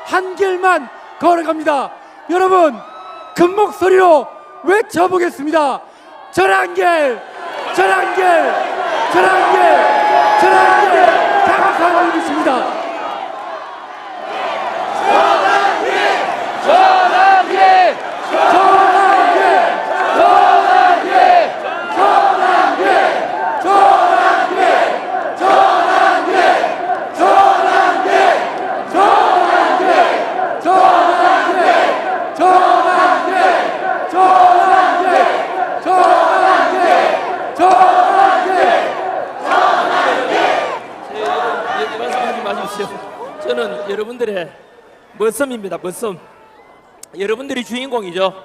한 길만 걸어갑니다. 여러분, 큰 목소리로 외쳐보겠습니다. 전한길, 전한길, 전한길, 전한길, 강산 이기십니다. 저는 여러분들의 머슴입니다. 머슴. 여러분들이 주인공이죠.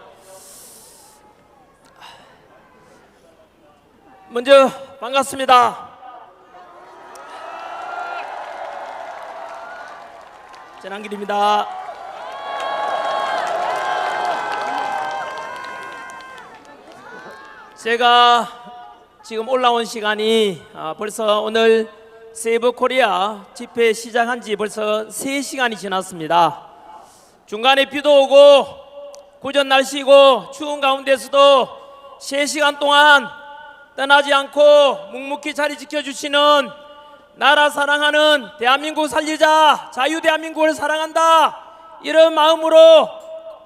먼저 반갑습니다. 전한길입니다. 제가 지금 올라온 시간이 벌써 오늘 세이브 코리아 집회 시작한 지 벌써 3시간이 지났습니다. 중간에 비도 오고 구전 날씨고 추운 가운데서도 3시간 동안 떠나지 않고 묵묵히 자리 지켜주시는 나라 사랑하는 대한민국 살리자, 자유 대한민국을 사랑한다, 이런 마음으로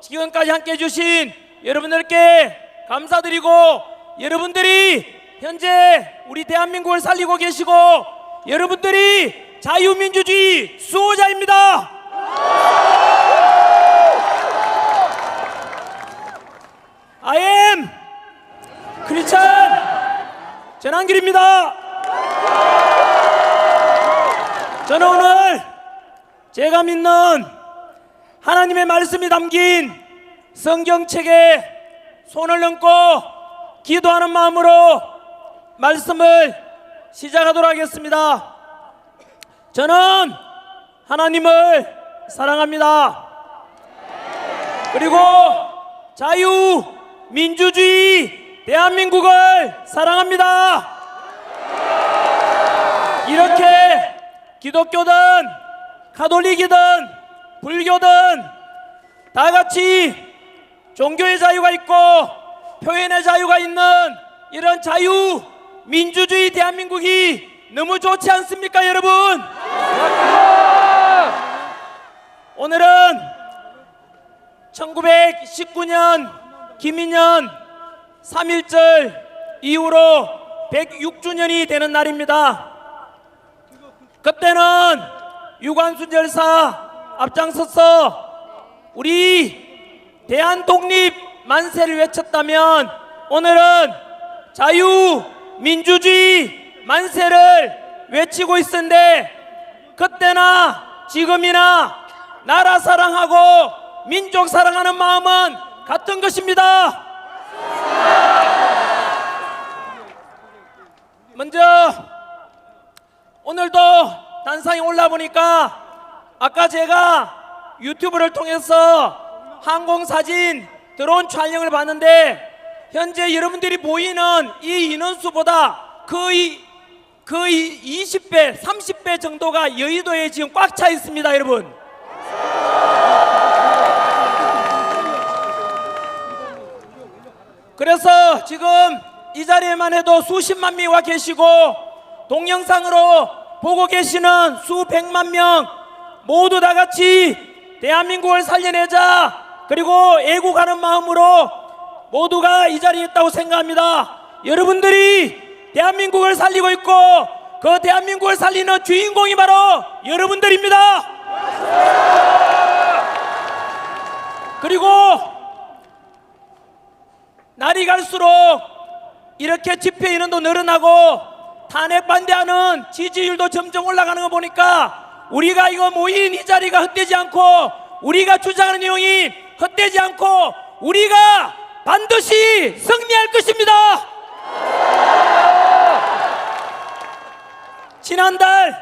지금까지 함께 해주신 여러분들께 감사드리고, 여러분들이 현재 우리 대한민국을 살리고 계시고 여러분들이 자유민주주의 수호자입니다. I am 크리스찬 전한길입니다. 저는 오늘 제가 믿는 하나님의 말씀이 담긴 성경책에 손을 얹고 기도하는 마음으로 말씀을 시작하도록 하겠습니다. 저는 하나님을 사랑합니다. 그리고 자유민주주의 대한민국을 사랑합니다. 이렇게 기독교든 가톨릭이든 불교든 다 같이 종교의 자유가 있고 표현의 자유가 있는 이런 자유민주주의 대한민국이 너무 좋지 않습니까, 여러분? 오늘은 1919년 김인년 3.1절 이후로 106주년이 되는 날입니다. 그때는 유관순 열사 앞장서서 우리 대한독립 만세를 외쳤다면, 오늘은 자유민주주의 만세를 외치고 있는데, 그때나 지금이나 나라 사랑하고 민족 사랑하는 마음은 같은 것입니다. 먼저 오늘도 단상에 올라보니까 아까 제가 유튜브를 통해서 항공사진 드론 촬영을 봤는데, 현재 여러분들이 보이는 이 인원수보다 거의 20배, 30배 정도가 여의도에 지금 꽉 차 있습니다, 여러분. 그래서 지금 이 자리에만 해도 수십만 명이 와 계시고, 동영상으로 보고 계시는 수백만 명 모두 다 같이 대한민국을 살려내자, 그리고 애국하는 마음으로 모두가 이 자리에 있다고 생각합니다. 여러분들이 대한민국을 살리고 있고, 그 대한민국을 살리는 주인공이 바로 여러분들입니다. 그리고 날이 갈수록 이렇게 집회 인원도 늘어나고 탄핵 반대하는 지지율도 점점 올라가는 거 보니까, 우리가 이거 모인 이 자리가 헛되지 않고, 우리가 주장하는 내용이 헛되지 않고, 우리가 반드시 승리할 것입니다. 지난달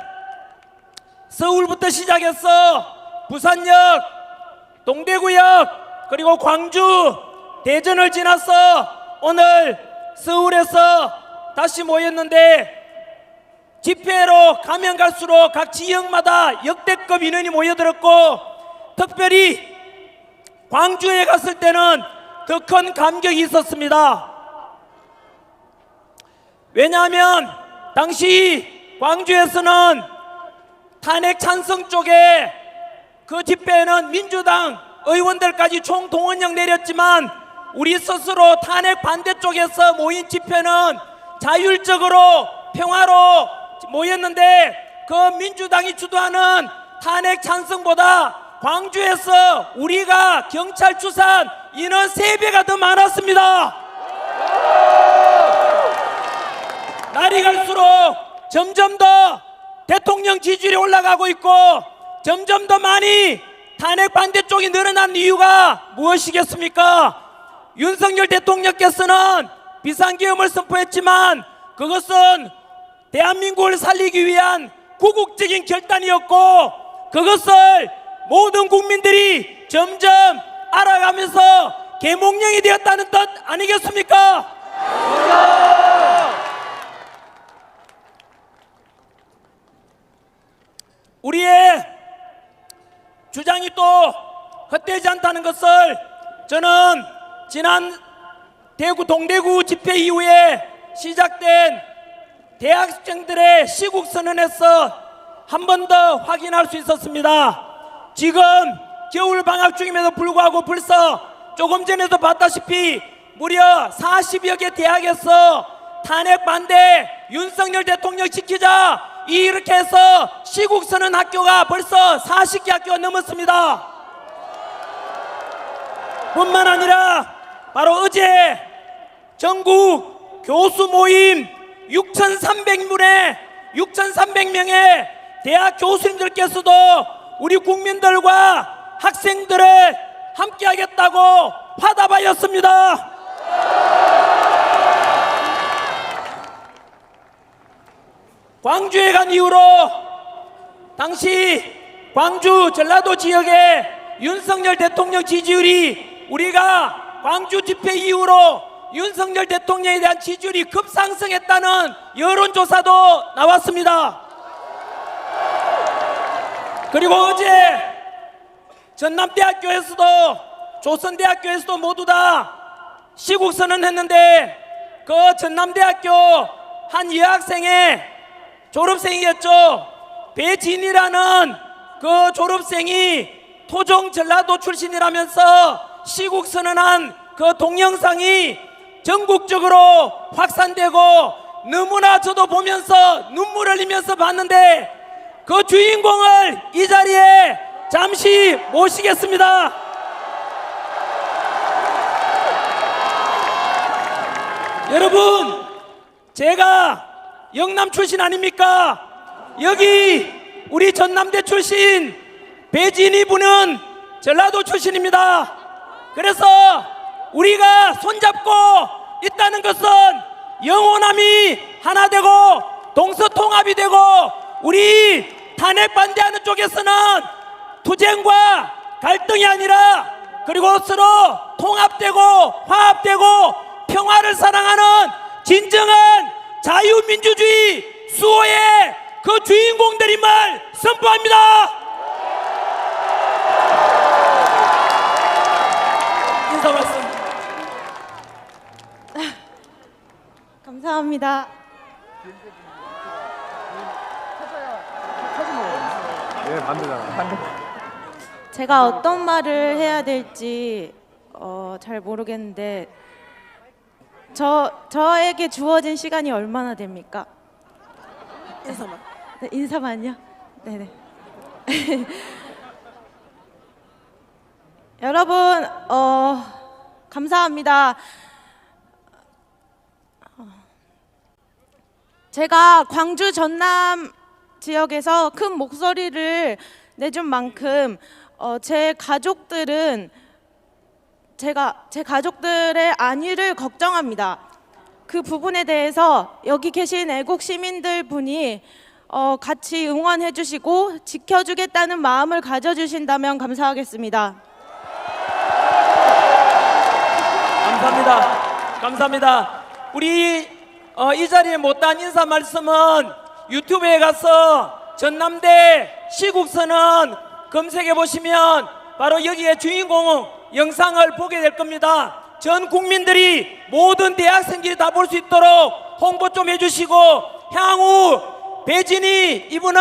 서울부터 시작해서 부산역, 동대구역, 그리고 광주, 대전을 지나서 오늘 서울에서 다시 모였는데, 집회로 가면 갈수록 각 지역마다 역대급 인원이 모여들었고, 특별히 광주에 갔을 때는 더 큰 감격이 있었습니다. 왜냐하면 당시 광주에서는 탄핵 찬성 쪽에 그 집회에는 민주당 의원들까지 총동원령 내렸지만 우리 스스로 탄핵 반대 쪽에서 모인 집회는 자율적으로 평화로 모였는데 그 민주당이 주도하는 탄핵 찬성보다 광주에서 우리가 경찰 추산 인원 3배가 더 많았습니다. 날이 갈수록 점점 더 대통령 지지율이 올라가고 있고 점점 더 많이 탄핵 반대 쪽이 늘어난 이유가 무엇이겠습니까? 윤석열 대통령께서는 비상계엄을 선포했지만 그것은 대한민국을 살리기 위한 구국적인 결단이었고 그것을 모든 국민들이 점점 알아가면서 계몽령이 되었다는 뜻 아니겠습니까? 우리의 주장이 또 헛되지 않다는 것을 저는 지난 대구 동대구 집회 이후에 시작된 대학생들의 시국선언에서 한 번 더 확인할 수 있었습니다. 지금 겨울 방학 중임에도 불구하고 벌써 조금 전에도 봤다시피 무려 40여 개 대학에서 탄핵 반대 윤석열 대통령 지키자 이렇게 해서 시국선언 학교가 벌써 40개 학교가 넘었습니다. 뿐만 아니라 바로 어제 전국 교수 모임 6,300명의 대학 교수님들께서도 우리 국민들과 학생들을 함께 하겠다고 화답하였습니다. 광주에 간 이후로 당시 광주 전라도 지역의 윤석열 대통령 지지율이 우리가 광주 집회 이후로 윤석열 대통령에 대한 지지율이 급상승했다는 여론조사도 나왔습니다. 그리고 어제 전남대학교에서도 조선대학교에서도 모두 다 시국선언 했는데 그 전남대학교 한 여학생의 졸업생이겠죠. 배진이라는 그 졸업생이 토종 전라도 출신이라면서 시국선언한 그 동영상이 전국적으로 확산되고 너무나 저도 보면서 눈물을 흘리면서 봤는데 그 주인공을 이 자리에 잠시 모시겠습니다. 여러분, 제가 영남 출신 아닙니까? 여기 우리 전남대 출신 배진희 분은 전라도 출신입니다. 그래서 우리가 손잡고 있다는 것은 영호남이 하나 되고 동서통합이 되고 우리 탄핵 반대하는 쪽에서는 투쟁과 갈등이 아니라 그리고 서로 통합되고 화합되고 평화를 사랑하는 진정한 자유민주주의 수호의 그 주인공들임을 선포합니다. 인사 말씀. 감사합니다. 네, 반대잖아. 제가 어떤 말을 해야 될지 잘 모르겠는데 저에게 주어진 시간이 얼마나 됩니까? 인사만. 네, 인사만요? 네네. 여러분 감사합니다. 제가 광주 전남 지역에서 큰 목소리를 내준 만큼 제 가족들은 제 가족들의 안위를 걱정합니다. 그 부분에 대해서 여기 계신 애국 시민들 분이 같이 응원해 주시고 지켜주겠다는 마음을 가져주신다면 감사하겠습니다. 감사합니다. 감사합니다. 우리 이 자리에 못한 인사 말씀은 유튜브에 가서 전남대 시국선언 검색해 보시면 바로 여기에 주인공 영상을 보게 될 겁니다. 전 국민들이 모든 대학생들이 다 볼 수 있도록 홍보 좀 해주시고, 향후 배진희 이분은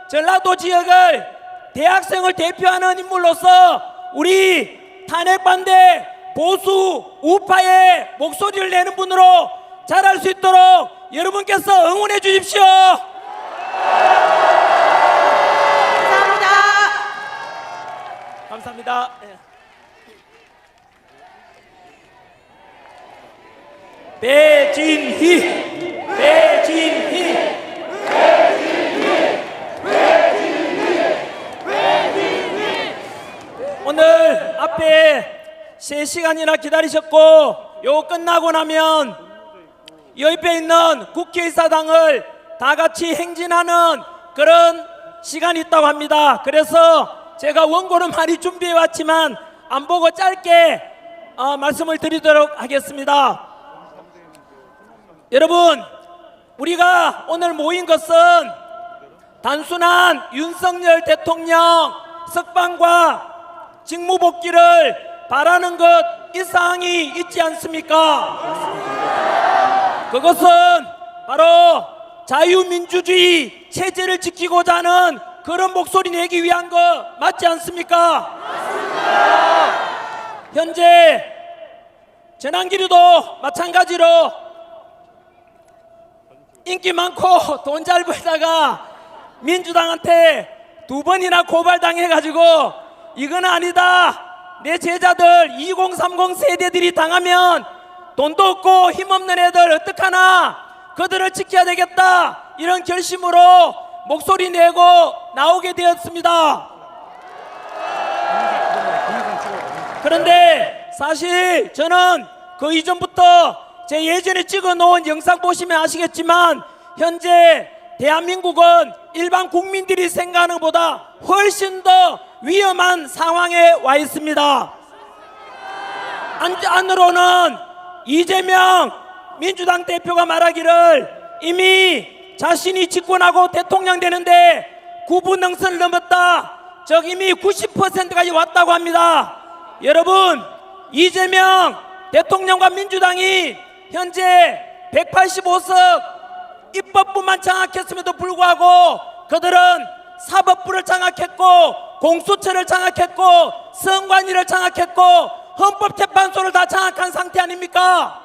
전라도 지역을 대학생을 대표하는 인물로서 우리 탄핵반대 보수 우파의 목소리를 내는 분으로 자랄 수 있도록 여러분께서 응원해 주십시오. 감사합니다. 감사합니다. 배진희, 배진희. 오늘 앞에 3시간이나 기다리셨고, 요 끝나고 나면 옆에 있는 국회의사당을 다 같이 행진하는 그런 시간이 있다고 합니다. 그래서 제가 원고는 많이 준비해 왔지만 안 보고 짧게 말씀을 드리도록 하겠습니다. 여러분, 우리가 오늘 모인 것은 단순한 윤석열 대통령 석방과 직무복귀를 바라는 것 이상이 있지 않습니까? 그것은 바로 자유민주주의 체제를 지키고자 하는 그런 목소리 내기 위한 거 맞지 않습니까? 현재 전환기류도 마찬가지로 인기 많고 돈 잘 벌다가 민주당한테 2번이나 고발당해가지고 이건 아니다, 내 제자들 2030 세대들이 당하면 돈도 없고 힘없는 애들 어떡하나, 그들을 지켜야 되겠다, 이런 결심으로 목소리 내고 나오게 되었습니다. 그런데 사실 저는 그 이전부터 제 예전에 찍어 놓은 영상 보시면 아시겠지만, 현재 대한민국은 일반 국민들이 생각하는 것보다 훨씬 더 위험한 상황에 와 있습니다. 안으로는 이재명 민주당 대표가 말하기를 이미 자신이 집권하고 대통령 되는데 9분 능선을 넘었다, 즉 이미 90%까지 왔다고 합니다. 여러분, 이재명 대통령과 민주당이 현재 185석 입법부만 장악했음에도 불구하고 그들은 사법부를 장악했고 공수처를 장악했고 선관위를 장악했고 헌법재판소를 다 장악한 상태 아닙니까?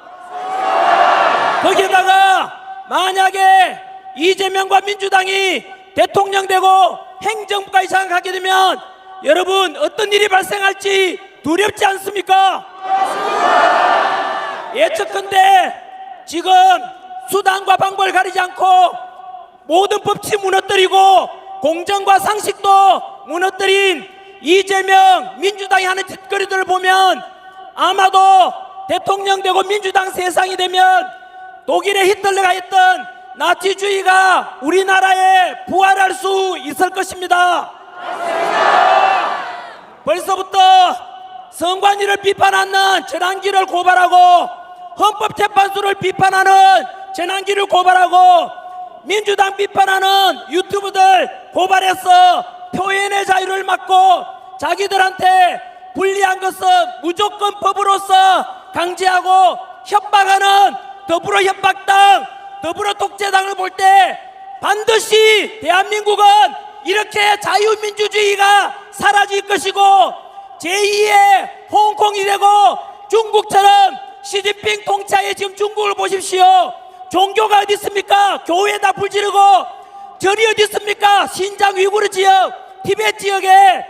거기에다가 만약에 이재명과 민주당이 대통령 되고 행정부까지 장악하게 되면 여러분 어떤 일이 발생할지 두렵지 않습니까? 예측컨대 지금 수단과 방법을 가리지 않고 모든 법칙 무너뜨리고 공정과 상식도 무너뜨린 이재명 민주당이 하는 짓거리들을 보면 아마도 대통령 되고 민주당 세상이 되면 독일의 히틀러가 했던 나치주의가 우리나라에 부활할 수 있을 것입니다. 벌써부터 선관위를 비판하는 전환기를 고발하고 헌법재판소를 비판하는 전환기를 고발하고 민주당 비판하는 유튜브들 고발해서 표현의 자유를 막고 자기들한테 불리한 것은 무조건 법으로서 강제하고 협박하는 더불어 협박당, 더불어 독재당을 볼 때 반드시 대한민국은 이렇게 자유민주주의가 사라질 것이고 제2의 홍콩이 되고 중국처럼 시진핑 통치하에 지금 중국을 보십시오. 종교가 어디 있습니까? 교회에다 불 지르고 절이 어디 있습니까? 신장 위구르 지역, 티베트 지역에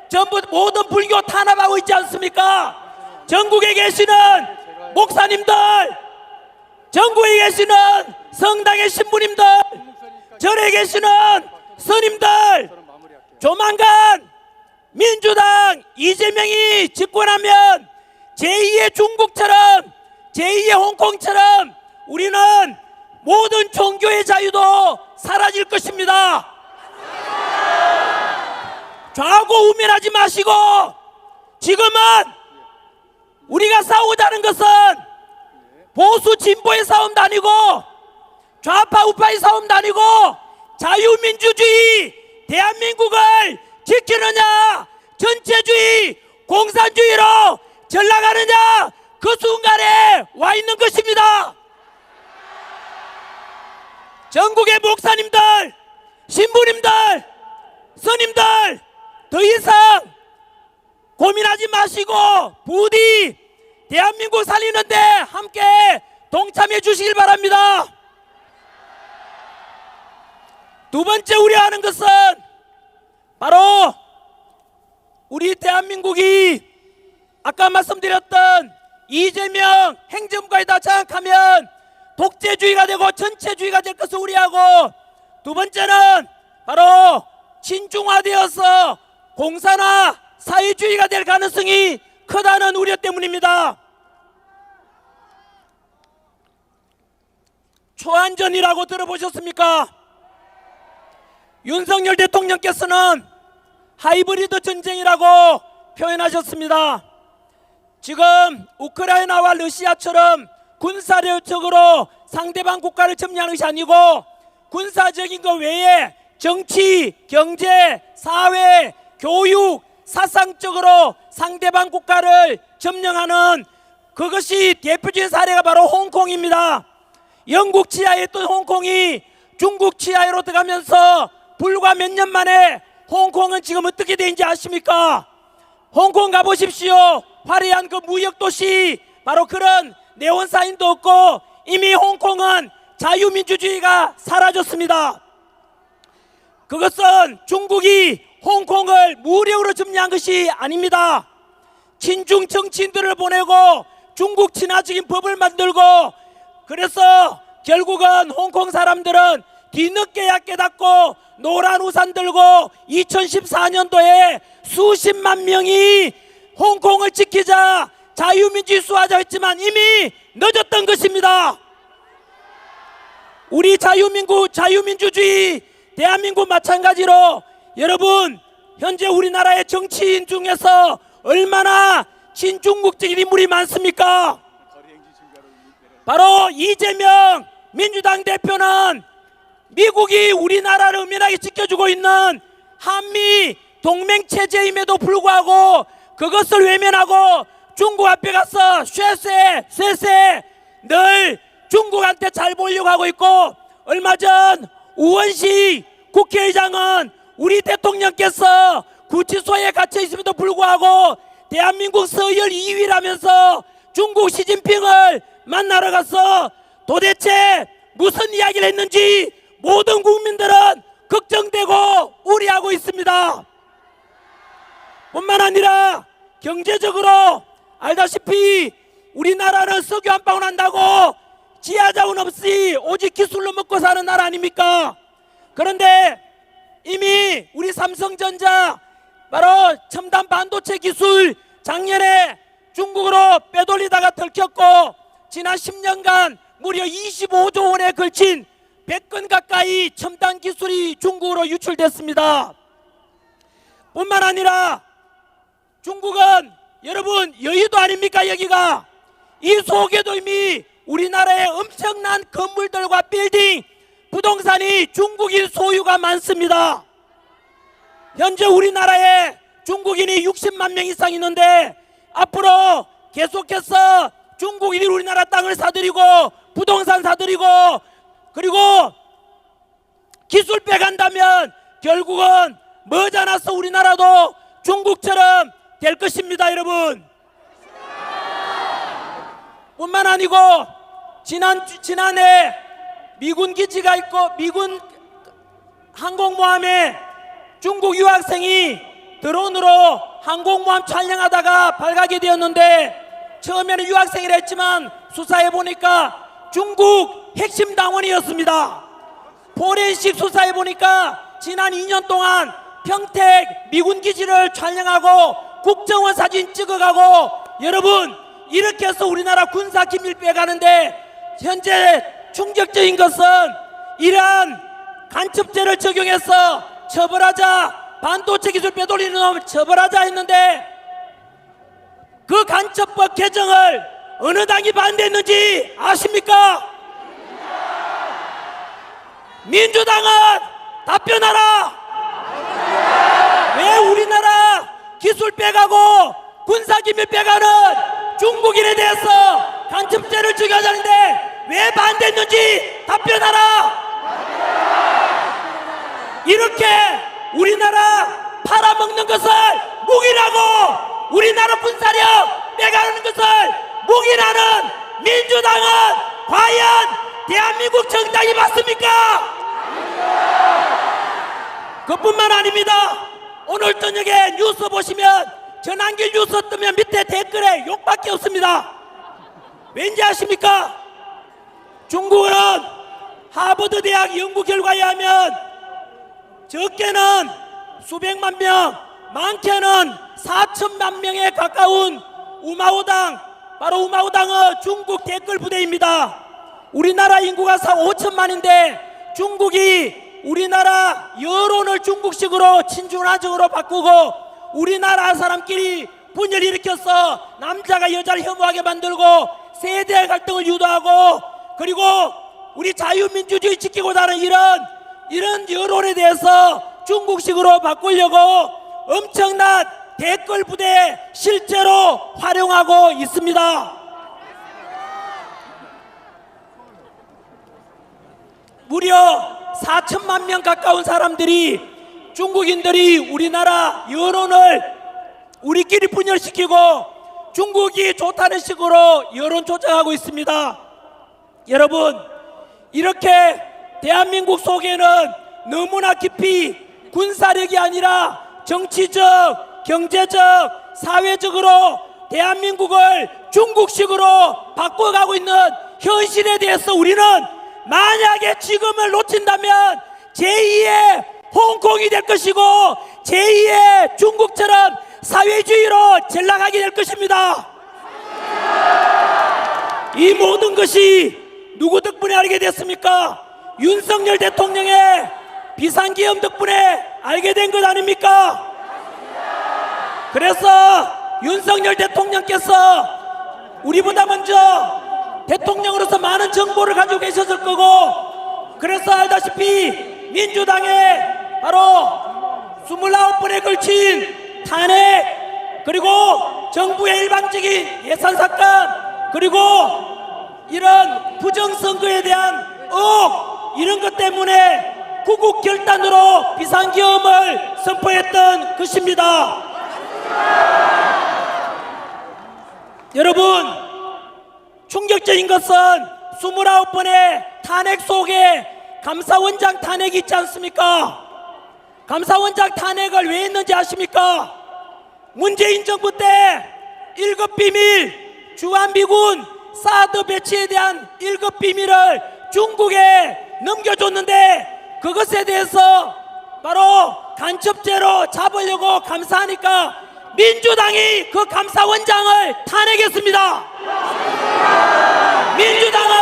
전부 모든 불교 탄압하고 있지 않습니까? 전국에 계시는 목사님들, 전국에 계시는 성당의 신부님들, 절에 계시는 스님들, 조만간 민주당 이재명이 집권하면 제2의 중국처럼 제2의 홍콩처럼 우리는 모든 종교의 자유도 사라질 것입니다. 좌고 우면하지 마시고 지금은 우리가 싸우자는 것은 보수 진보의 싸움도 아니고 좌파 우파의 싸움도 아니고 자유민주주의 대한민국을 지키느냐 전체주의 공산주의로 전락하느냐 그 순간에 와 있는 것입니다. 전국의 목사님들, 신부님들, 스님들 더 이상 고민하지 마시고 부디 대한민국 살리는데 함께 동참해 주시길 바랍니다. 두 번째 우려하는 것은 바로 우리 대한민국이 아까 말씀드렸던 이재명 행정부가 장악하면 독재주의가 되고 전체주의가 될 것을 우려하고, 두 번째는 바로 친중화되어서 공산화 사회주의가 될 가능성이 크다는 우려 때문입니다. 초안전이라고 들어보셨습니까? 윤석열 대통령께서는 하이브리드 전쟁이라고 표현하셨습니다. 지금 우크라이나와 러시아처럼 군사력적으로 상대방 국가를 점령하는 것이 아니고 군사적인 것 외에 정치, 경제, 사회, 교육, 사상적으로 상대방 국가를 점령하는 그것이 대표적인 사례가 바로 홍콩입니다. 영국 치하에 있던 홍콩이 중국 치하로 들어가면서 불과 몇 년 만에 홍콩은 지금 어떻게 되는지 아십니까? 홍콩 가보십시오. 화려한 그 무역도시, 바로 그런 네온사인도 없고 이미 홍콩은 자유민주주의가 사라졌습니다. 그것은 중국이 홍콩을 무력으로 점령한 것이 아닙니다. 친중 정치인들을 보내고 중국 친화적인 법을 만들고, 그래서 결국은 홍콩 사람들은 뒤늦게야 깨닫고 노란 우산 들고 2014년도에 수십만 명이 홍콩을 지키자 자유민주주의 수호하자 했지만 이미 늦었던 것입니다. 우리 자유민주주의 대한민국 마찬가지로 여러분, 현재 우리나라의 정치인 중에서 얼마나 친중국적인 인물이 많습니까? 바로 이재명 민주당 대표는 미국이 우리나라를 은밀하게 지켜주고 있는 한미 동맹체제임에도 불구하고 그것을 외면하고 중국 앞에 가서 쇠쇠 늘 중국한테 잘 보이려고 하고 있고, 얼마 전 우원식 국회의장은 우리 대통령께서 구치소에 갇혀 있음에도 불구하고 대한민국 서열 2위라면서 중국 시진핑을 만나러 가서 도대체 무슨 이야기를 했는지 모든 국민들은 걱정되고 우려하고 있습니다. 뿐만 아니라 경제적으로 알다시피 우리나라는 석유 한 방울 한다고 지하자원 없이 오직 기술로 먹고 사는 나라 아닙니까? 그런데 이미 우리 삼성전자 바로 첨단 반도체 기술 작년에 중국으로 빼돌리다가 들켰고, 지난 10년간 무려 25조 원에 걸친 100건 가까이 첨단 기술이 중국으로 유출됐습니다. 뿐만 아니라 중국은 여러분 여의도 아닙니까? 여기가 이 속에도 이미 우리나라의 엄청난 건물들과 빌딩, 부동산이 중국인 소유가 많습니다. 현재 우리나라에 중국인이 60만 명 이상 있는데 앞으로 계속해서 중국인이 우리나라 땅을 사들이고 부동산 사들이고 그리고 기술 빼간다면 결국은 머지않아서 우리나라도 중국처럼 될 것입니다. 여러분, 뿐만 아니고 지난해 미군 기지가 있고 미군 항공모함에 중국 유학생이 드론으로 항공모함 촬영하다가 발각이 되었는데, 처음에는 유학생이라 했지만 수사해 보니까 중국 핵심 당원이었습니다. 포렌식 수사해 보니까 지난 2년 동안 평택 미군 기지를 촬영하고 국정원 사진 찍어가고, 여러분 이렇게 해서 우리나라 군사 기밀 빼가는데 현재 충격적인 것은 이러한 간첩죄를 적용해서 처벌하자, 반도체 기술 빼돌리는 놈을 처벌하자 했는데 그 간첩법 개정을 어느 당이 반대했는지 아십니까? 민주당은 답변하라. 왜 우리나라 기술 빼가고 군사기밀 빼가는 중국인에 대해서 간첩죄를 죽여자는데 왜 반대했는지 답변하라. 이렇게 우리나라 팔아먹는 것을 묵인하고 우리나라 군사력 빼가는 것을 묵인하는 민주당은 과연 대한민국 정당이 맞습니까? 그뿐만 아닙니다. 오늘 저녁에 뉴스 보시면 전환길 뉴스 뜨면 밑에 댓글에 욕밖에 없습니다. 왠지 아십니까? 중국은 하버드 대학 연구 결과에 하면 적게는 수백만 명, 많게는 4천만 명에 가까운 우마오당, 바로 우마오당은 중국 댓글 부대입니다. 우리나라 인구가 5천만인데 중국이 우리나라 여론을 중국식으로 친중화적으로 바꾸고 우리나라 사람끼리 분열을 일으켜서 남자가 여자를 혐오하게 만들고 세대 갈등을 유도하고 그리고 우리 자유민주주의 지키고자 하는 이런 여론에 대해서 중국식으로 바꾸려고 엄청난 댓글 부대 실제로 활용하고 있습니다. 무려 4천만 명 가까운 사람들이 중국인들이 우리나라 여론을 우리끼리 분열시키고 중국이 좋다는 식으로 여론 조작하고 있습니다. 여러분, 이렇게 대한민국 속에는 너무나 깊이 군사력이 아니라 정치적, 경제적, 사회적으로 대한민국을 중국식으로 바꿔가고 있는 현실에 대해서 우리는 만약에 지금을 놓친다면 제2의 홍콩이 될 것이고 제2의 중국처럼 사회주의로 전락하게 될 것입니다. 이 모든 것이 누구 덕분에 알게 됐습니까? 윤석열 대통령의 비상계엄 덕분에 알게 된 것 아닙니까? 그래서 윤석열 대통령께서 우리보다 먼저 대통령으로서 많은 정보를 가지고 계셨을 거고, 그래서 알다시피 민주당의 바로 29번에 걸친 탄핵, 그리고 정부의 일방적인 예산 삭감, 그리고 이런 부정선거에 대한 의혹, 이런 것 때문에 구국 결단으로 비상계엄을 선포했던 것입니다. 여러분, 충격적인 것은 29번의 탄핵 속에 감사원장 탄핵이 있지 않습니까? 감사원장 탄핵을 왜 했는지 아십니까? 문재인 정부 때 1급 비밀, 주한미군 사드 배치에 대한 1급 비밀을 중국에 넘겨줬는데 그것에 대해서 바로 간첩죄로 잡으려고 감사하니까 민주당이 그 감사원장을 탄핵했습니다. 민주당은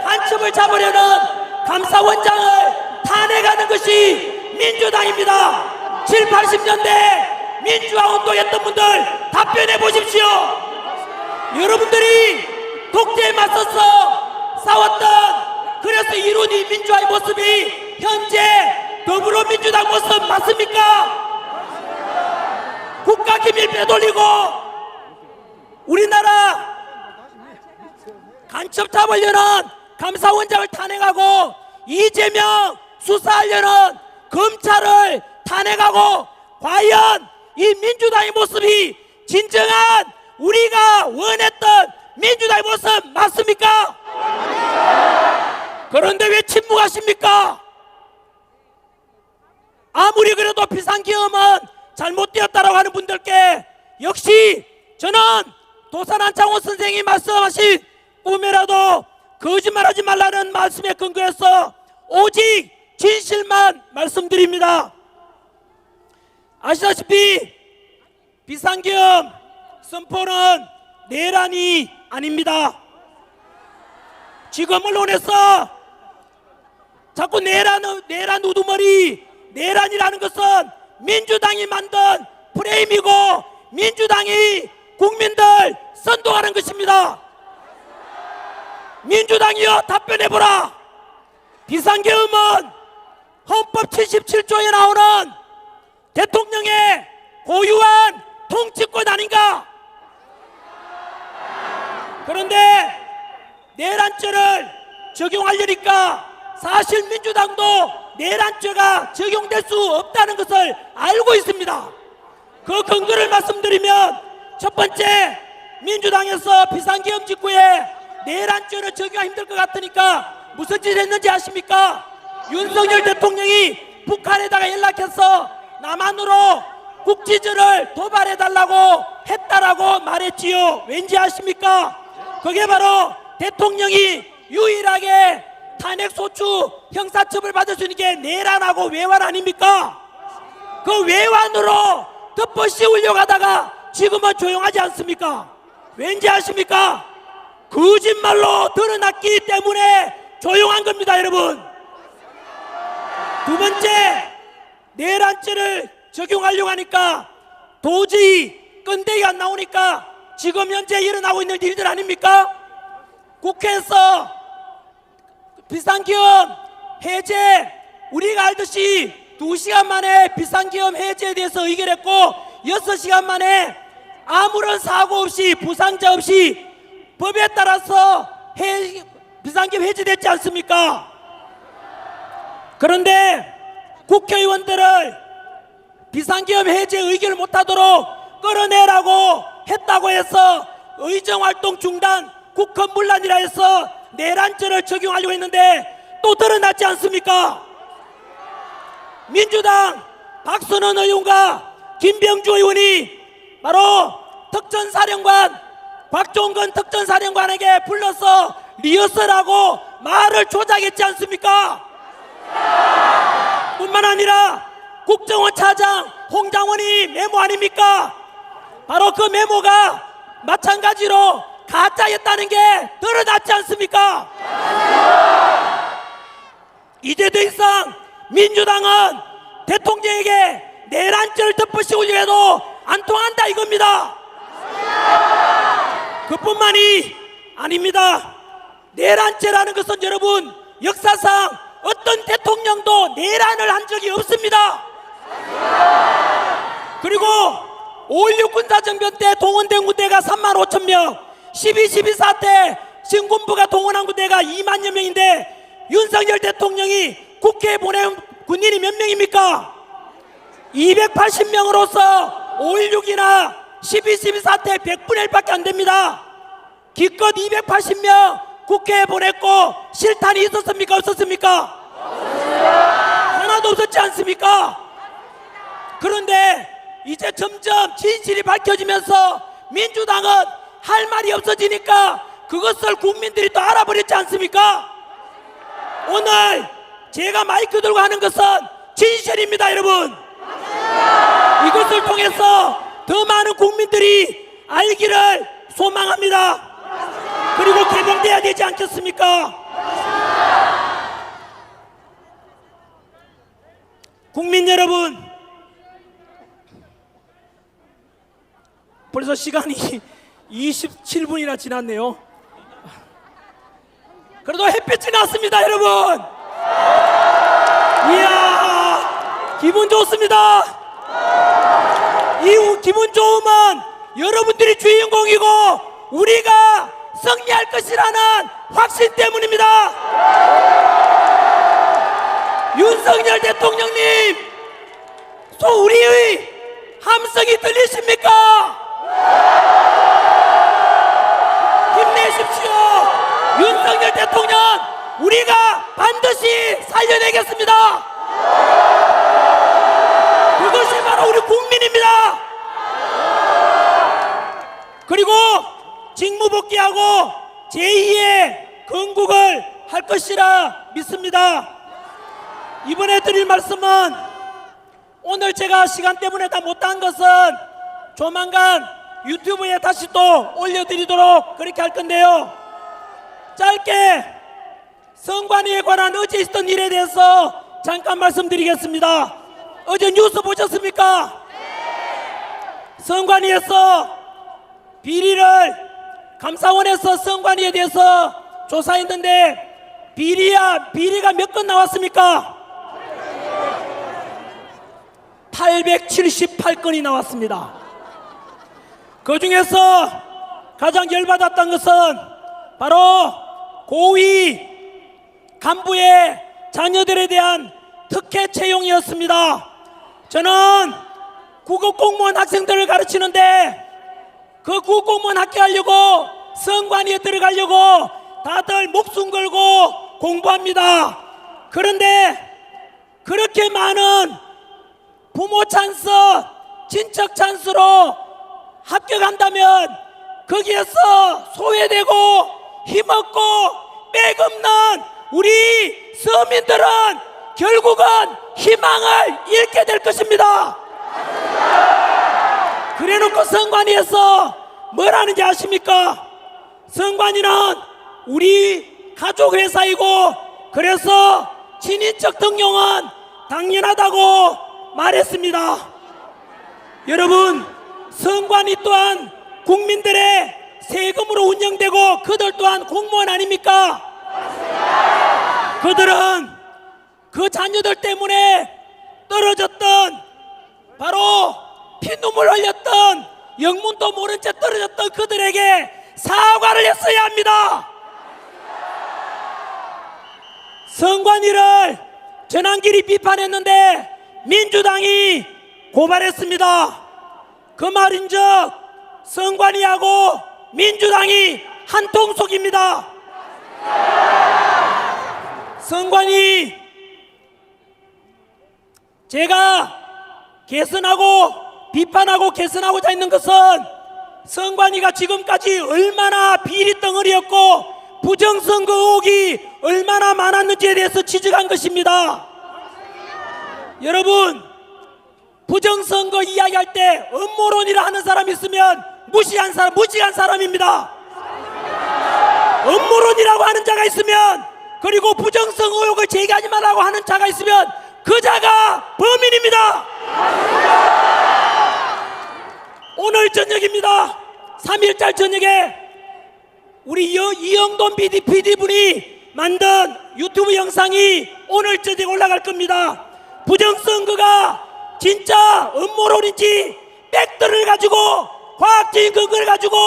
간첩을 잡으려는 감사원장을 탄핵하는 것이 민주당입니다. 7, 80년대 민주화 운동했던 분들 답변해 보십시오. 여러분들이 독재에 맞서서 싸웠던, 그래서 이룬 이 민주화의 모습이 현재 더불어민주당 모습 맞습니까? 국가기밀 빼돌리고 우리나라 간첩 잡으려는 감사원장을 탄핵하고 이재명 수사하려는 검찰을 탄핵하고, 과연 이 민주당의 모습이 진정한 우리가 원했던 민주당의 모습 맞습니까? 그런데 왜 침묵하십니까? 아무리 그래도 비상계엄은 잘못되었다라고 하는 분들께 역시 저는 도산 장원 선생님이 말씀하신 꿈이라도 거짓말하지 말라는 말씀에 근거해서 오직 진실만 말씀드립니다. 아시다시피 비상계엄 선포는 내란이 아닙니다. 지금 언론에서 자꾸 내란 우두머리, 내란이라는 것은 민주당이 만든 프레임이고 민주당이 국민들 선동하는 것입니다. 민주당이여 답변해보라. 비상계엄은 헌법 77조에 나오는 대통령의 고유한 아닙니까? 그런데 내란죄를 적용하려니까 사실 민주당도 내란죄가 적용될 수 없다는 것을 알고 있습니다. 그 근거를 말씀드리면, 첫 번째, 민주당에서 비상계엄 직후에 내란죄를 적용하기 힘들 것 같으니까 무슨 짓을 했는지 아십니까? 윤석열 대통령이 북한에다가 연락해서 남한으로 국지전을 도발해달라고 했다라고 말했지요. 왠지 아십니까? 그게 바로 대통령이 유일하게 탄핵소추 형사처벌 받을 수 있는 게 내란하고 외환 아닙니까? 그 외환으로 덮어 씌우려고 하다가 지금은 조용하지 않습니까? 왠지 아십니까? 거짓말로 드러났기 때문에 조용한 겁니다, 여러분. 두 번째, 내란죄를 적용하려고 하니까 도저히 끈데기 안 나오니까 지금 현재 일어나고 있는 일들 아닙니까? 국회에서 비상계엄 해제, 우리가 알듯이 2시간 만에 비상계엄 해제에 대해서 의결했고 6시간 만에 아무런 사고 없이 부상자 없이 법에 따라서 비상계엄 해제됐지 않습니까? 그런데 국회의원들을 비상계엄 해제 의결을 못하도록 끌어내라고 했다고 해서 의정활동 중단, 국헌 문란이라 해서 내란죄를 적용하려고 했는데 또 드러났지 않습니까? 민주당 박선원 의원과 김병주 의원이 바로 특전사령관 박종건 특전사령관에게 불러서 리허설하고 말을 조작했지 않습니까? 뿐만 아니라 국정원 차장 홍장원이 메모 아닙니까? 바로 그 메모가 마찬가지로 가짜였다는 게 드러났지 않습니까? 이제 더 이상 민주당은 대통령에게 내란죄를 덮어씌우려 해도 안 통한다 이겁니다. 그뿐만이 아닙니다. 내란죄라는 것은 여러분 역사상 어떤 대통령도 내란을 한 적이 없습니다. 그리고 5.16 군사정변 때 동원된 군대가 35,000명, 12.12 사태 신군부가 동원한 군대가 2만여 명인데 윤석열 대통령이 국회에 보낸 군인이 몇 명입니까? 280명으로서 5.16이나 12.12 사태 100분의 1밖에 안 됩니다. 기껏 280명 국회에 보냈고 실탄이 있었습니까? 없었습니까? 하나도 없었지 않습니까? 그런데 이제 점점 진실이 밝혀지면서 민주당은 할 말이 없어지니까 그것을 국민들이 또 알아버렸지 않습니까? 오늘 제가 마이크 들고 하는 것은 진실입니다, 여러분. 이것을 통해서 더 많은 국민들이 알기를 소망합니다. 그리고 개봉돼야 되지 않겠습니까? 국민 여러분, 벌써 시간이 27분이나 지났네요. 그래도 햇빛이 났습니다, 여러분. 이야, 기분 좋습니다. 이 기분 좋음은 여러분들이 주인공이고 우리가 승리할 것이라는 확신 때문입니다. 윤석열 대통령님, 우리의 함성이 들리십니까? 힘내십시오. 윤석열 대통령, 우리가 반드시 살려내겠습니다. 그것이 바로 우리 국민입니다. 그리고 직무복귀하고 제2의 건국을 할 것이라 믿습니다. 이번에 드릴 말씀은 오늘 제가 시간 때문에 다 못한 것은 조만간 유튜브에 다시 또 올려드리도록 그렇게 할 건데요. 짧게 선관위에 관한 어제 있었던 일에 대해서 잠깐 말씀드리겠습니다. 어제 뉴스 보셨습니까? 선관위에서 비리를 감사원에서 선관위에 대해서 조사했는데 비리가 몇 건 나왔습니까? 878건이 나왔습니다. 그 중에서 가장 열받았던 것은 바로 고위 간부의 자녀들에 대한 특혜 채용이었습니다. 저는 구급공무원 학생들을 가르치는데 그 구급공무원 합격하려고 성관위에 들어가려고 다들 목숨 걸고 공부합니다. 그런데 그렇게 많은 부모 찬스, 친척 찬스로 합격한다면 거기에서 소외되고 힘없고 빼없는 우리 서민들은 결국은 희망을 잃게 될 것입니다. 그래놓고 성관위에서 뭘 하는지 아십니까? 성관위는 우리 가족 회사이고 그래서 친인척 등용은 당연하다고 말했습니다. 여러분, 성관위 또한 국민들의 세금으로 운영되고 그들 또한 공무원 아닙니까? 그들은 그 자녀들 때문에 떨어졌던 바로 피눈물 흘렸던 영문도 모른 채 떨어졌던 그들에게 사과를 했어야 합니다. 성관위를 전환길이 비판했는데 민주당이 고발했습니다. 그 말인즉 성관위하고 민주당이 한 통속입니다. 성관위 제가 개선하고 비판하고 개선하고자 있는 것은 성관위가 지금까지 얼마나 비리 덩어리였고 부정선거 의혹이 얼마나 많았는지에 대해서 지적한 것입니다. 여러분, 부정선거 이야기할 때 음모론이라 하는 사람이 있으면 무시한 사람입니다. 음모론이라고 하는 자가 있으면, 그리고 부정선거 의혹을 제기하지 말라고 하는 자가 있으면 그 자가 범인입니다. 오늘 저녁입니다. 3일절 저녁에 우리 이영돈 PD분이 만든 유튜브 영상이 오늘 저녁에 올라갈 겁니다. 부정선거가 진짜 음모론인지 팩트를 가지고 과학적인 근거를 가지고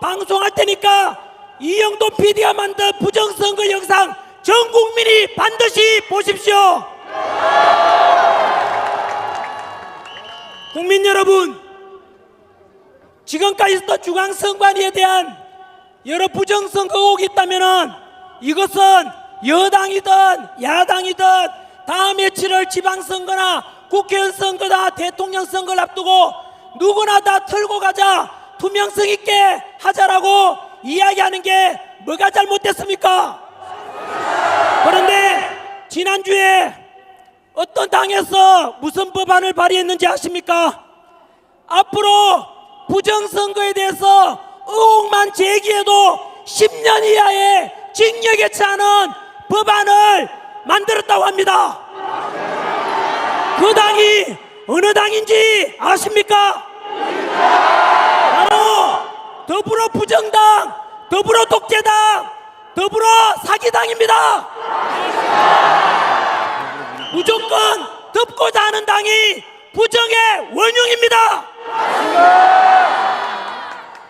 방송할 테니까 이영돈 PD가 만든 부정선거 영상 전 국민이 반드시 보십시오. 국민 여러분, 지금까지 있었던 중앙선관위에 대한 여러 부정선거 의혹이 있다면 이것은 여당이든 야당이든 다음에 치를 지방선거나 국회의원 선거나 대통령 선거를 앞두고 누구나 다 털고 가자, 투명성 있게 하자라고 이야기하는 게 뭐가 잘못됐습니까? 그런데 지난주에 어떤 당에서 무슨 법안을 발의했는지 아십니까? 앞으로 부정선거에 대해서 의혹만 제기해도 10년 이하의 징역에 처하는 법안을 만들었다고 합니다. 그 당이 어느 당인지 아십니까? 바로 더불어 부정당, 더불어 독재당, 더불어 사기당입니다. 무조건 덮고자 하는 당이 부정의 원흉입니다.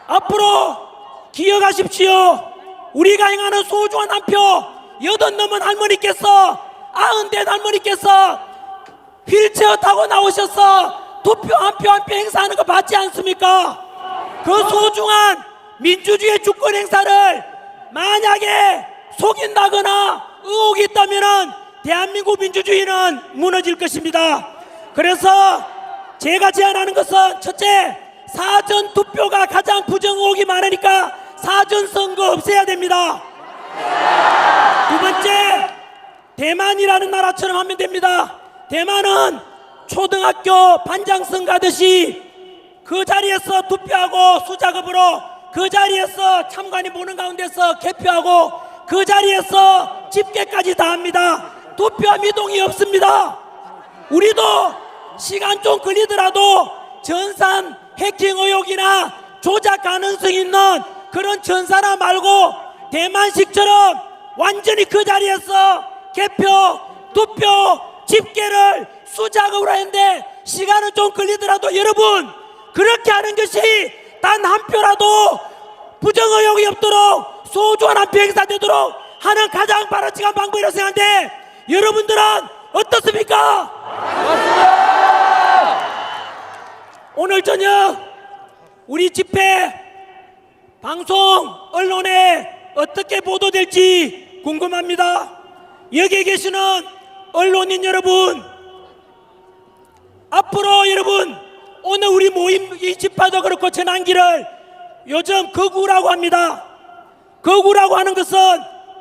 앞으로 기억하십시오. 우리가 행하는 소중한 한 표, 80 넘은 할머니께서, 90대 할머니께서 휠체어 타고 나오셔서 투표 한 표 한 표 행사하는 거 맞지 않습니까? 그 소중한 민주주의 주권 행사를 만약에 속인다거나 의혹이 있다면 대한민국 민주주의는 무너질 것입니다. 그래서 제가 제안하는 것은 첫째, 사전 투표가 가장 부정 의혹이 많으니까 사전 선거 없애야 됩니다. 두 번째, 대만이라는 나라처럼 하면 됩니다. 대만은 초등학교 반장 선거 하듯이 그 자리에서 투표하고 수작업으로 그 자리에서 참관이 보는 가운데서 개표하고 그 자리에서 집계까지 다 합니다. 투표 미동이 없습니다. 우리도 시간 좀 걸리더라도 전산 해킹 의혹이나 조작 가능성 있는 그런 전사나 말고 대만식처럼 완전히 그 자리에서 개표, 투표, 집계를 수작업으로 했는데 시간은 좀 걸리더라도 여러분, 그렇게 하는 것이 단 한 표라도 부정의혹이 없도록 소중한 한 표 행사되도록 하는 가장 바람직한 방법이라고 생각하는데 여러분들은 어떻습니까? 오늘 저녁 우리 집회 방송 언론에 어떻게 보도될지 궁금합니다. 여기에 계시는 언론인 여러분, 앞으로 여러분 오늘 우리 모임 이 집회도 그렇고 전환기를 요즘 거구라고 합니다. 거구라고 하는 것은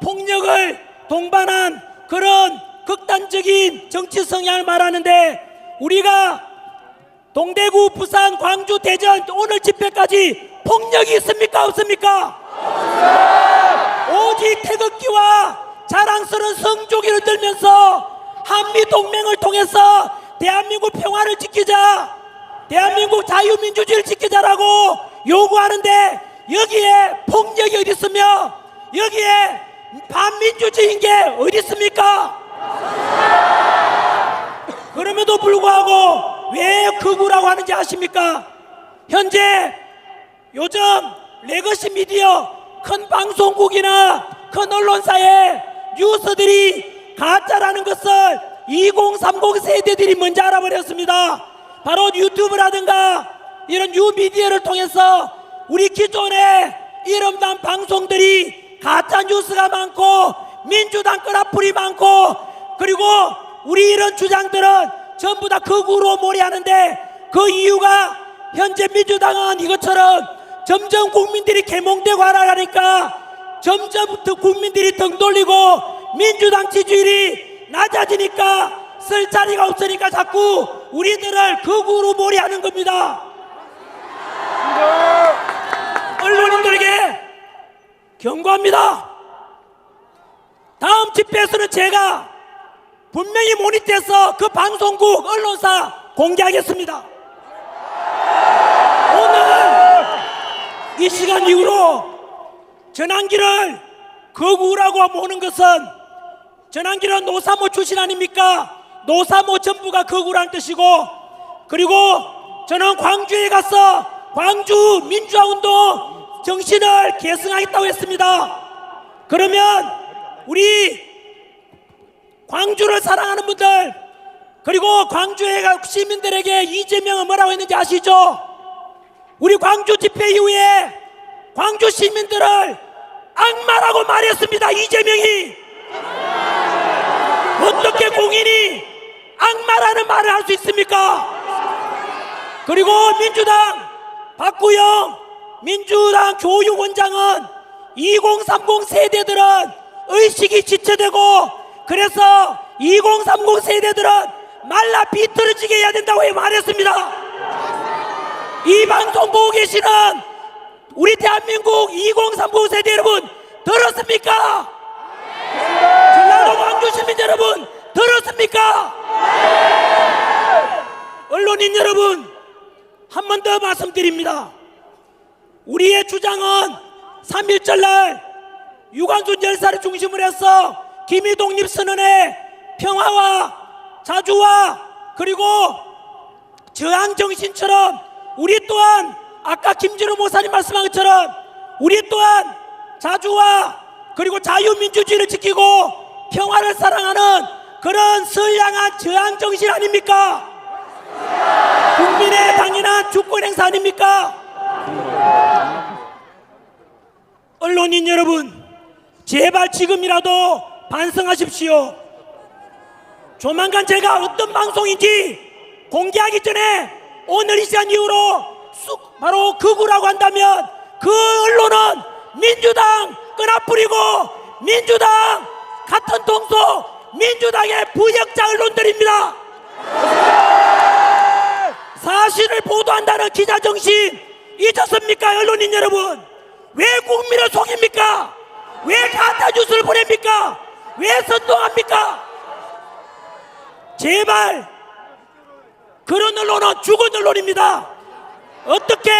폭력을 동반한 그런 극단적인 정치 성향을 말하는데 우리가 동대구, 부산, 광주, 대전 오늘 집회까지 폭력이 있습니까? 없습니까? 오직 태극기와 자랑스러운 성조기를 들면서 한미동맹을 통해서 대한민국 평화를 지키자, 대한민국 자유민주주의를 지키자라고 요구하는데 여기에 폭력이 어디 있으며 여기에 반민주주의인 게 어디 있습니까? 그럼에도 불구하고 왜 극우라고 하는지 아십니까? 현재 요즘 레거시 미디어 큰 방송국이나 큰 언론사의 뉴스들이 가짜라는 것을 2030 세대들이 먼저 알아버렸습니다. 바로 유튜브라든가 이런 뉴미디어를 통해서 우리 기존의 이름난 방송들이 가짜 뉴스가 많고 민주당 끄라풀이 많고 그리고 우리 이런 주장들은 전부 다 극우로 몰이하는데 그 이유가 현재 민주당은 이것처럼 점점 국민들이 계몽되고 하라니까 점점 국민들이 등 돌리고 민주당 지지율이 낮아지니까 쓸 자리가 없으니까 자꾸 우리들을 극우로 몰이하는 겁니다. 언론인들에게 경고합니다. 다음 집회에서는 제가 분명히 모니터해서 그 방송국 언론사 공개하겠습니다. 오늘 이 시간 이후로 전환기를 극우라고 보는 것은 전환기는 노사모 출신 아닙니까? 노사모 전부가 극우라는 뜻이고 그리고 저는 광주에 가서 광주 민주화운동 정신을 계승하겠다고 했습니다. 그러면 우리 광주를 사랑하는 분들 그리고 광주의 시민들에게 이재명은 뭐라고 했는지 아시죠? 우리 광주 집회 이후에 광주 시민들을 악마라고 말했습니다. 이재명이 어떻게 공인이 악마라는 말을 할 수 있습니까? 그리고 민주당 박구영 민주당 교육원장은 2030 세대들은 의식이 지체되고 그래서 2030 세대들은 말라 비틀어지게 해야 된다고 말했습니다. 이 방송 보고 계시는 우리 대한민국 2030 세대 여러분 들었습니까? 전라도 광주 시민 여러분 들었습니까? 언론인 여러분 한 번 더 말씀드립니다. 우리의 주장은 3.1절날 유관순 열사를 중심으로 해서 김희독립 선언의 평화와 자주와 그리고 저항 정신처럼 우리 또한 아까 김진우 목사님 말씀한 것처럼 우리 또한 자주와 그리고 자유민주주의를 지키고 평화를 사랑하는 그런 선량한 저항 정신 아닙니까? 국민의 당연한 주권 행사 아닙니까? 언론인 여러분 제발 지금이라도 반성하십시오. 조만간 제가 어떤 방송인지 공개하기 전에 오늘 이 시간 이후로 바로 극우라고 한다면 그 언론은 민주당 끈앞부리고 민주당 같은 동서 민주당의 부역자 언론들입니다. 사실을 보도한다는 기자 정신 잊었습니까? 언론인 여러분 왜 국민을 속입니까? 왜 가짜 뉴스를 보냅니까? 왜 선동합니까? 제발 그런 언론은 죽은 언론입니다. 어떻게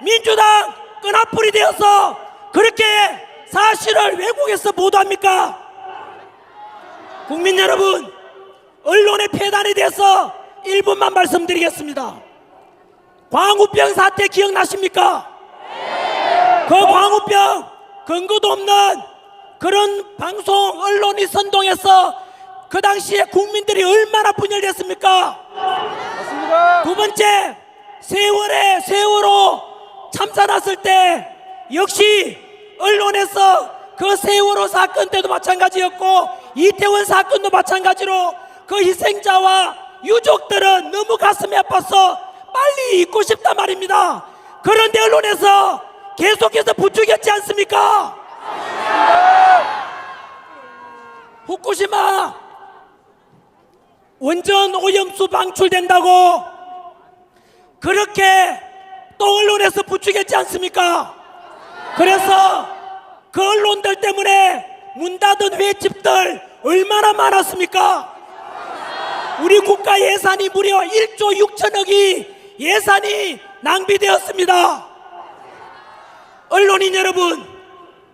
민주당 끈앞풀이 되어서 그렇게 사실을 왜곡해서 보도합니까? 국민 여러분 언론의 폐단에 대해서 1분만 말씀드리겠습니다. 광우병 사태 기억나십니까? 그 광우병 근거도 없는 그런 방송 언론이 선동해서 그 당시에 국민들이 얼마나 분열됐습니까? 두 번째, 세월호 참사 났을 때 역시 언론에서 그 세월호 사건 때도 마찬가지였고 이태원 사건도 마찬가지로 그 희생자와 유족들은 너무 가슴이 아파서 빨리 잊고 싶단 말입니다. 그런데 언론에서 계속해서 부추겼지 않습니까? 후쿠시마 원전 오염수 방출된다고 그렇게 또 언론에서 부추겼지 않습니까? 그래서 그 언론들 때문에 문 닫은 횟집들 얼마나 많았습니까? 우리 국가 예산이 무려 1조 6천억이 예산이 낭비되었습니다. 언론인 여러분,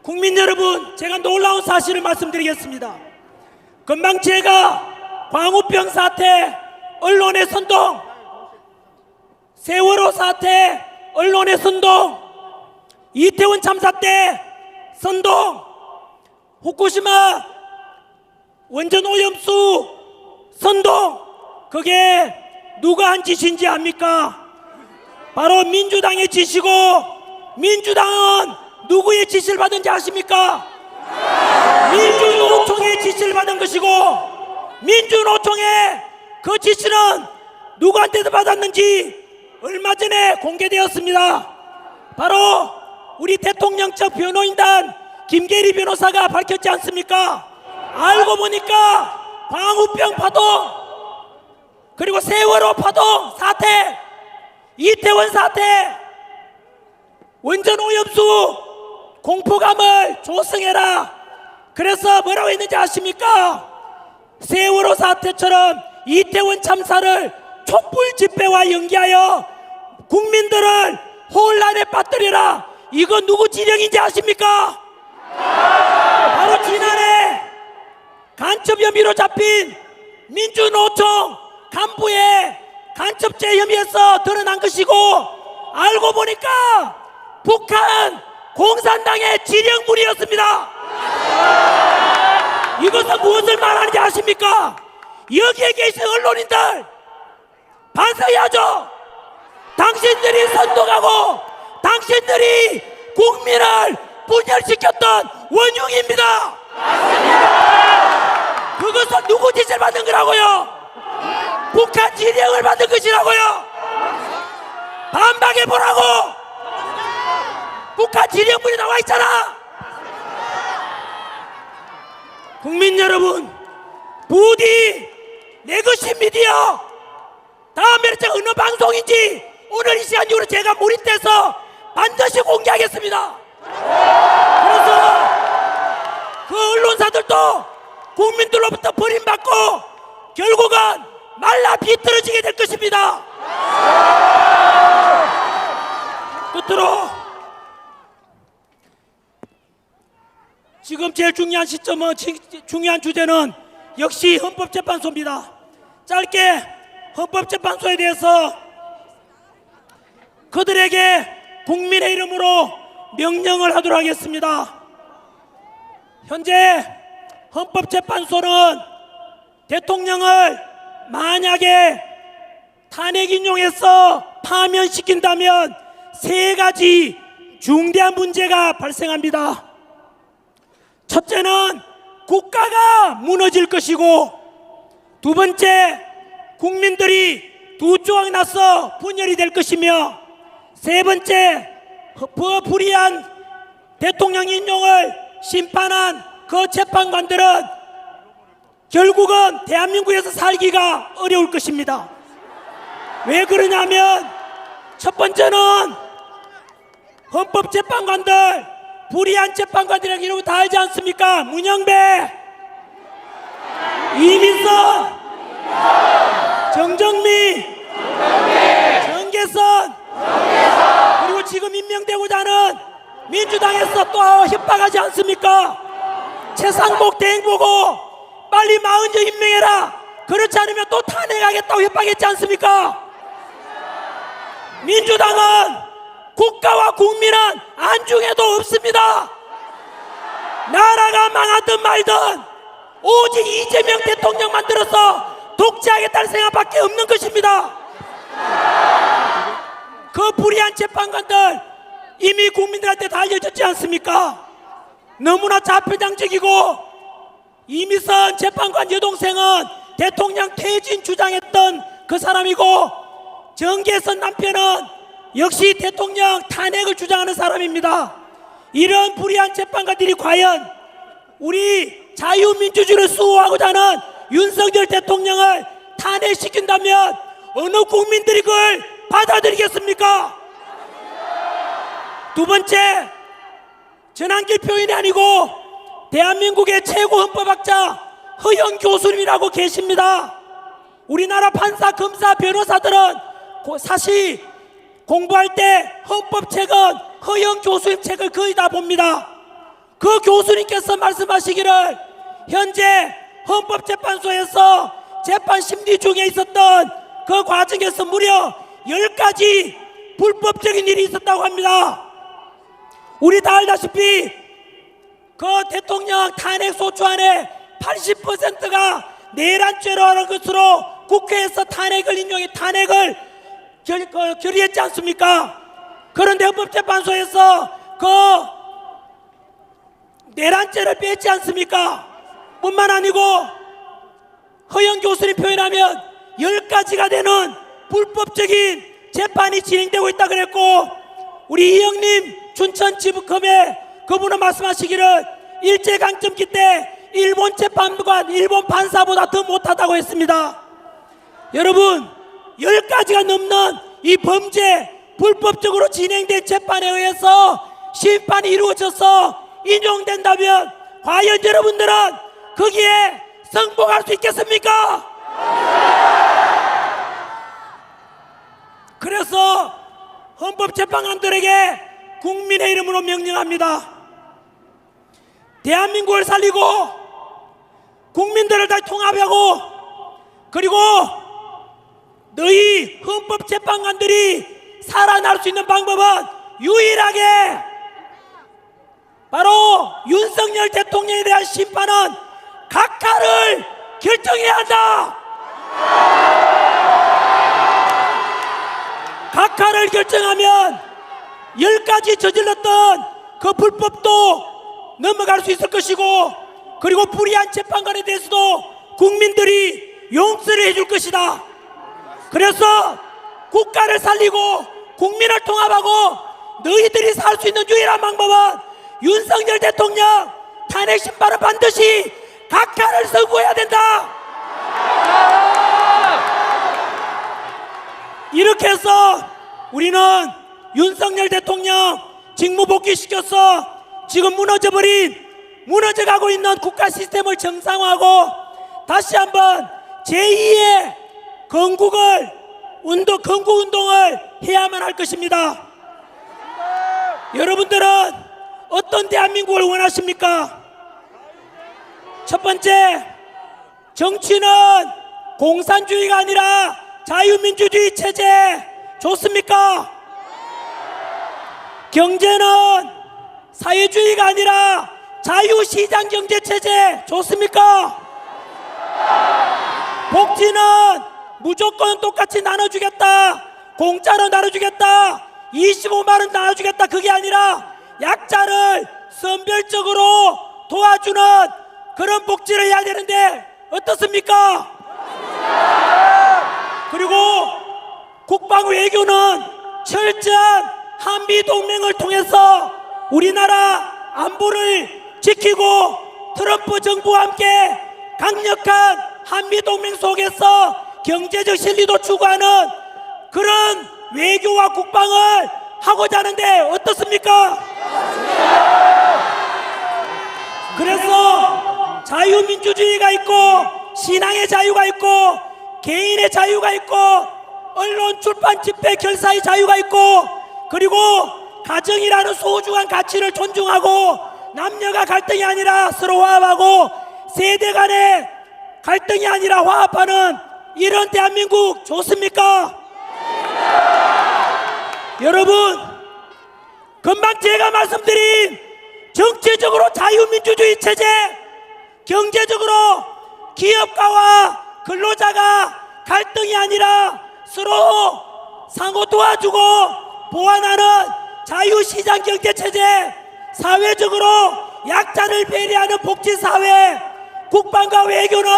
국민 여러분, 제가 놀라운 사실을 말씀드리겠습니다. 금방 제가 광우병 사태 언론의 선동, 세월호 사태 언론의 선동, 이태원 참사 때 선동, 후쿠시마 원전 오염수 선동, 그게 누가 한 짓인지 압니까? 바로 민주당의 짓이고, 민주당은 누구의 지시를 받은지 아십니까? 민주노총의 지시를 받은 것이고, 민주노총의 그 지시는 누구한테서 받았는지 얼마 전에 공개되었습니다. 바로 우리 대통령 측 변호인단 김계리 변호사가 밝혔지 않습니까? 알고 보니까 광우병 파동, 그리고 세월호 파동 사태, 이태원 사태, 원전 오염수 공포감을 조성해라. 그래서 뭐라고 했는지 아십니까? 세월호 사태처럼 이태원 참사를 촛불 집회와 연기하여 국민들을 혼란에 빠뜨리라. 이거 누구 지령인지 아십니까? 바로 지난해 간첩 혐의로 잡힌 민주노총 간부의 간첩죄 혐의에서 드러난 것이고, 알고 보니까 북한 공산당의 지령물이었습니다. 이것은 무엇을 말하는지 아십니까? 여기에 계신 언론인들 반성해야죠. 당신들이 선동하고 당신들이 국민을 분열시켰던 원흉입니다. 그것은 누구 짓을 받은 거라고요? 북한 지령을 받은 것이라고요. 반박해보라고. 북한 지령물이 나와 있잖아. 국민 여러분, 부디 내것이 미디어 다음에 어느 방송인지 오늘 이 시간 이후로 제가 몰입돼서 반드시 공개하겠습니다. 그래서 그 언론사들도 국민들로부터 버림받고 결국은 말라 비틀어지게 될 것입니다. 끝으로 지금 제일 중요한 시점은, 중요한 주제는 역시 헌법재판소입니다. 짧게 헌법재판소에 대해서 그들에게 국민의 이름으로 명령을 하도록 하겠습니다. 현재 헌법재판소는 대통령을 만약에 탄핵 인용해서 파면시킨다면 세 가지 중대한 문제가 발생합니다. 첫째는 국가가 무너질 것이고, 두 번째 국민들이 두 조각 나서 분열이 될 것이며, 세 번째 불이한 대통령 인용을 심판한 그 재판관들은 결국은 대한민국에서 살기가 어려울 것입니다. 왜 그러냐면 첫 번째는 헌법재판관들, 불이한 재판관들이라고 이러고 다 알지 않습니까? 문영배, 이민선, 정정미, 정계선, 그리고 지금 임명되고자 하는 민주당에서 또 협박하지 않습니까? 최상목 대행 보고 빨리 마흔여 임명해라. 그렇지 않으면 또 탄핵하겠다고 협박했지 않습니까? 민주당은 국가와 국민은 안중에도 없습니다. 나라가 망하든 말든 오직 이재명 대통령 만들어서 독재하겠다는 생각밖에 없는 것입니다. 그 불의한 재판관들 이미 국민들한테 다 알려졌지 않습니까? 너무나 자표장적이고 이미선 재판관 여동생은 대통령 퇴진 주장했던 그 사람이고 정계선 남편은 역시 대통령 탄핵을 주장하는 사람입니다. 이런 불의한 재판관들이 과연 우리 자유민주주의를 수호하고자 하는 윤석열 대통령을 탄핵시킨다면 어느 국민들이 그걸 받아들이겠습니까? 두 번째, 전한길 표현이 아니고 대한민국의 최고 헌법학자 허영 교수님이라고 계십니다. 우리나라 판사, 검사, 변호사들은 사실 공부할 때 헌법책은 허영 교수님 책을 거의 다 봅니다. 그 교수님께서 말씀하시기를 현재 헌법재판소에서 재판 심리 중에 있었던 그 과정에서 무려 10가지 불법적인 일이 있었다고 합니다. 우리 다 알다시피 그 대통령 탄핵 소추안의 80%가 내란죄라는 것으로 국회에서 탄핵을 인용해 탄핵을 결의했지 않습니까? 그런데 헌법재판소에서 그 내란죄를 뺐지 않습니까? 뿐만 아니고 허영 교수님 표현하면 10가지가 되는 불법적인 재판이 진행되고 있다 그랬고, 우리 이영님 춘천지법검에 그분은 말씀하시기를 일제강점기 때 일본 재판관, 일본 판사보다 더 못하다고 했습니다. 여러분, 10가지가 넘는 이 범죄, 불법적으로 진행된 재판에 의해서 심판이 이루어져서 인용된다면 과연 여러분들은 거기에 승복할 수 있겠습니까? 그래서 헌법재판관들에게 국민의 이름으로 명령합니다. 대한민국을 살리고 국민들을 다 통합하고, 그리고 너희 헌법재판관들이 살아날 수 있는 방법은 유일하게 바로 윤석열 대통령에 대한 심판은 각하를 결정해야 한다. 각하를 결정하면 10가지 저질렀던 그 불법도 넘어갈 수 있을 것이고, 그리고 불의한 재판관에 대해서도 국민들이 용서를 해줄 것이다. 그래서 국가를 살리고 국민을 통합하고 너희들이 살 수 있는 유일한 방법은 윤석열 대통령 탄핵 심판은 반드시 각하를 선고해야 된다. 이렇게 해서 우리는 윤석열 대통령 직무 복귀시켜서 지금 무너져가고 있는 국가 시스템을 정상화하고 다시 한번 제2의 건국운동을 해야만 할 것입니다. 여러분들은 어떤 대한민국을 원하십니까? 첫 번째, 정치는 공산주의가 아니라 자유민주주의 체제 좋습니까? 경제는 사회주의가 아니라 자유시장 경제 체제 좋습니까? 복지는 무조건 똑같이 나눠주겠다, 공짜로 나눠주겠다, 25만 원 나눠주겠다, 그게 아니라 약자를 선별적으로 도와주는 그런 복지를 해야 되는데 어떻습니까? 그리고 국방 외교는 철저한 한미동맹을 통해서 우리나라 안보를 지키고 트럼프 정부와 함께 강력한 한미동맹 속에서 경제적 실리도 추구하는 그런 외교와 국방을 하고자 하는데 어떻습니까? 그래서 자유민주주의가 있고 신앙의 자유가 있고 개인의 자유가 있고 언론 출판 집회 결사의 자유가 있고, 그리고 가정이라는 소중한 가치를 존중하고 남녀가 갈등이 아니라 서로 화합하고 세대 간의 갈등이 아니라 화합하는 이런 대한민국 좋습니까? 여러분, 금방 제가 말씀드린 정치적으로 자유민주주의 체제, 경제적으로 기업가와 근로자가 갈등이 아니라 서로 상호 도와주고 보완하는 자유시장 경제체제, 사회적으로 약자를 배려하는 복지사회, 국방과 외교는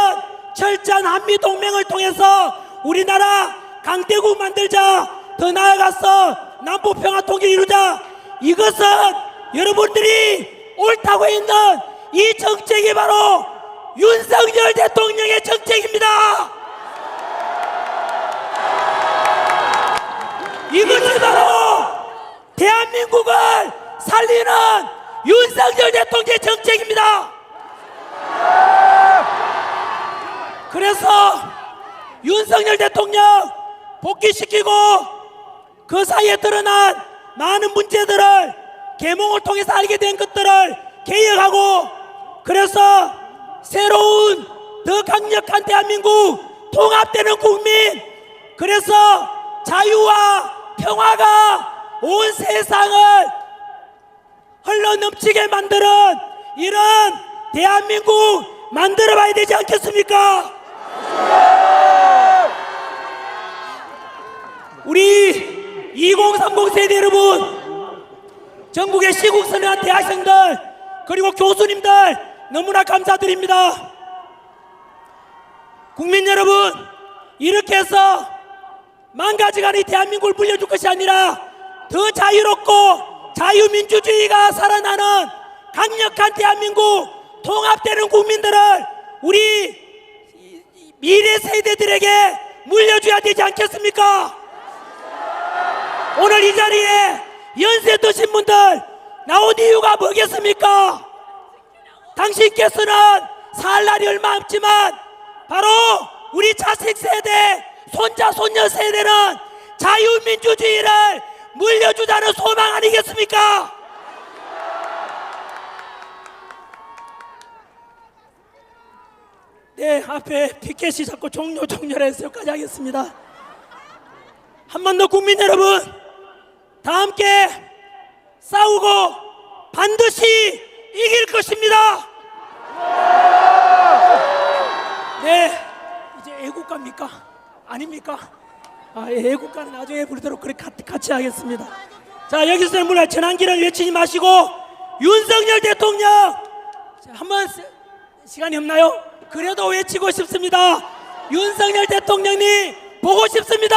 철저한 한미동맹을 통해서 우리나라 강대국 만들자, 더 나아가서 남북평화통일 이루자. 이것은 여러분들이 옳다고 있는 이 정책이 바로 윤석열 대통령의 정책입니다. 이것이 바로 대한민국을 살리는 윤석열 대통령의 정책입니다. 그래서 윤석열 대통령 복귀시키고 그 사이에 드러난 많은 문제들을 계몽을 통해서 알게 된 것들을 개혁하고, 그래서 새로운 더 강력한 대한민국, 통합되는 국민, 그래서 자유와 평화가 온 세상을 흘러넘치게 만드는 이런 대한민국 만들어 봐야 되지 않겠습니까? 우리 2030 세대 여러분, 전국의 시국선언한 대학생들 그리고 교수님들 너무나 감사드립니다. 국민 여러분, 이렇게 해서 망가져가는 이 대한민국을 물려줄 것이 아니라 더 자유롭고 자유민주주의가 살아나는 강력한 대한민국, 통합되는 국민들을 우리 미래 세대들에게 물려줘야 되지 않겠습니까? 오늘 이 자리에 연세 드신 분들 나온 이유가 뭐겠습니까? 당신께서는 살 날이 얼마 없지만 바로 우리 자식 세대, 손자 손녀 세대는 자유민주주의를 물려주자는 소망 아니겠습니까? 네, 앞에 피켓이 자꾸 종료해서 여기까지 하겠습니다. 한 번 더 국민 여러분, 다 함께 싸우고 반드시 이길 것입니다. 네, 이제 애국가입니까? 아닙니까? 애국가는 나중에 부르도록 그렇게 같이 하겠습니다. 자, 여기서는 물론 전환기를 외치지 마시고 윤석열 대통령, 한번 시간이 없나요? 그래도 외치고 싶습니다. 윤석열 대통령님 보고 싶습니다.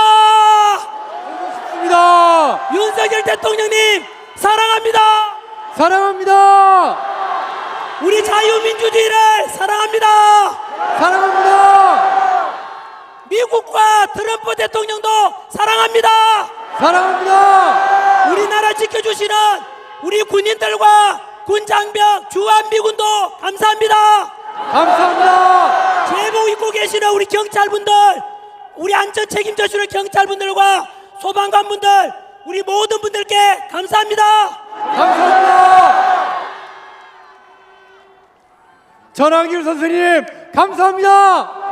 윤석열 대통령님 사랑합니다. 사랑합니다. 우리 자유민주주의를 사랑합니다. 사랑합니다. 미국과 트럼프 대통령도 사랑합니다. 사랑합니다. 우리나라 지켜주시는 우리 군인들과 군장병 주한미군도 감사합니다. 감사합니다. 제복 입고 계시는 우리 경찰분들, 우리 안전 책임져 주는 경찰분들과 소방관분들, 우리 모든 분들께 감사합니다. 감사합니다. 전환길 선생님 감사합니다.